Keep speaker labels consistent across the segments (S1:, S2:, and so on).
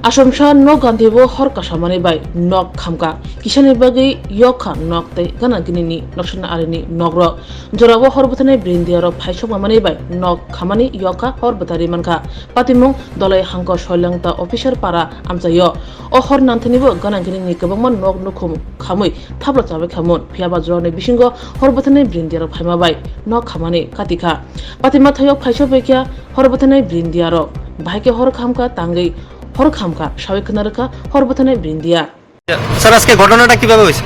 S1: Asomsha no gantibo hor kasamani bai nok Khamkha Kisani bagwi yokha nok tei Gantini Noksa arini nogro jorabo horbutane brindiaro phaisok mamani bai nok khamani yokha horbutari mankha patimung dolai hangko soilangta officer para amchayo o hor nanthanibo Gantini kwbangma nok nukhum khamui thablo chabai khamun phiaba jorone bisingo horbutane brindiaro phaima bai nok khamani Katikha patima thayok phaisok baikya horbutane brindiaro bhaike hor Khamkha tangai হর খামখা সাবে খনারকা হরবতনে বৃন্দিয়া
S2: sir আজকে ঘটনাটা কিভাবে হয়েছে?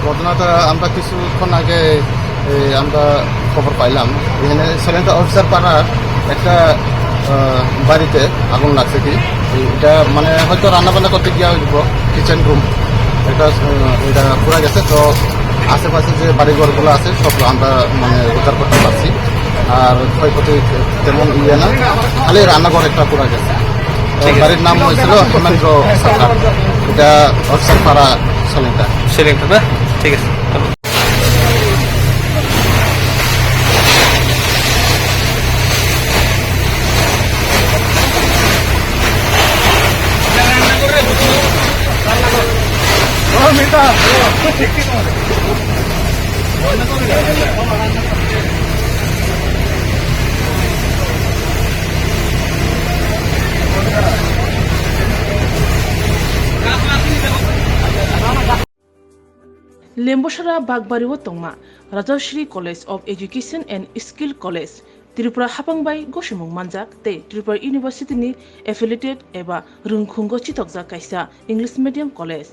S3: ঘটনাটা আমরা কিছুক্ষণ আগে আমরা খবর পাইলাম এখানে সাইলেন্ট অফিসার পাড়ার একটা বাড়িতে আগুন লাগছে কি এটা মানে হয়তো রান্নাবান্না করতে গিয়ে কিচেন রুম এটা পুরা গেছে। তো আশেপাশে যে বাড়িঘরগুলো আছে সব আমরা মানে উদ্ধার করতে পারছি আর ক্ষয়ক্ষতি তেমন না, খালি রান্নাঘর একটা পুরা গেছে। বাড়ির নাম হয়েছিল হেমেন্দ্র সরকার, এটা অফিসার পাড়া
S2: সিলিংটা না? ঠিক আছে।
S1: Lembosara Bagbariwo Tongma Rajashri College of Education and Skill College Tripura Hapangbai Goshimung Manjak te Tripura University ni affiliated eba Rungkhungo Chitokja Kaisa English Medium College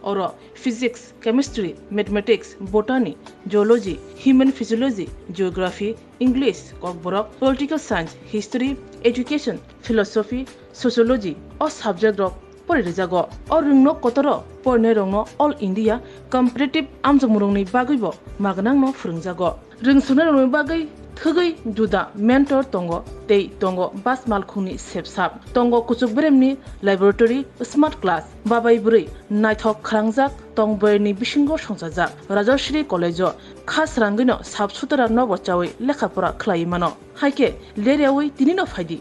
S1: Oro Physics, Chemistry, Mathematics, Botany, Geology, Human Physiology, Geography, English, Kokborok, Political Science, History, Education, Philosophy, Sociology o subject of Porijago or Rungno Kotoro Pornerongno All India Competitive Amjamurungni Bagwibo Magnangno Frungjago Rungsunarungni Bagwi Thugai Juda Mentor Tongo Tei Tongo Bas Malkhuni Sepsap Tongo Kuchukbremni Laboratory Smart Class Babai Buri Naithok Khrangjak Tongboyni Bishingo Songsajak Rajashri College Khas Rangino Sabsutara Nobo Chawi Lekhapura Khlaimano Haike Leriawi Tinino Faidi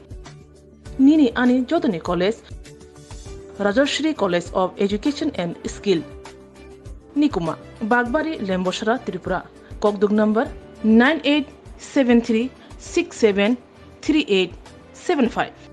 S1: Nini Ani Jodoni College Rajashri College of Education and Skill Nikuma Bagbari Lembosara Tripura Kokdug number 9873673875